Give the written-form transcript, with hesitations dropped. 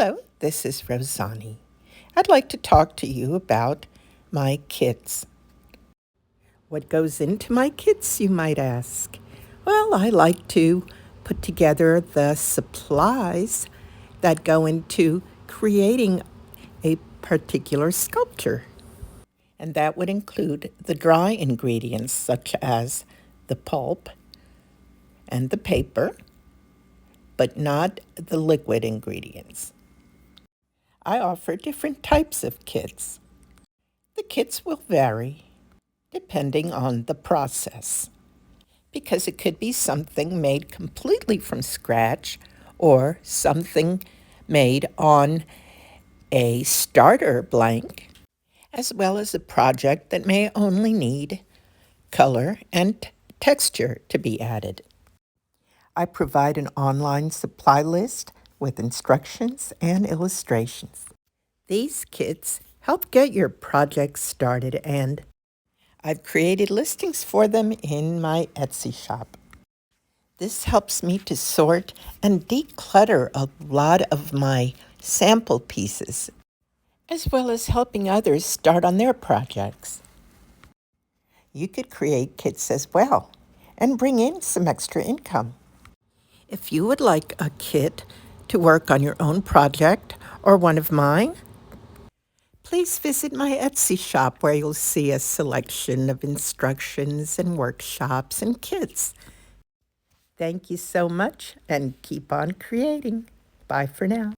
Hello, this is Rosani. I'd like to talk to you about my kits. What goes into my kits, you might ask? Well, I like to put together the supplies that go into creating a particular sculpture. And that would include the dry ingredients such as the pulp and the paper, but not the liquid ingredients. I offer different types of kits. The kits will vary depending on the process, because it could be something made completely from scratch or something made on a starter blank, as well as a project that may only need color and texture to be added. I provide an online supply list with instructions and illustrations. These kits help get your project started, and I've created listings for them in my Etsy shop. This helps me to sort and declutter a lot of my sample pieces, as well as helping others start on their projects. You could create kits as well and bring in some extra income. If you would like a kit to work on your own project or one of mine, please visit my Etsy shop where you'll see a selection of instructions and workshops and kits. Thank you so much and keep on creating. Bye for now.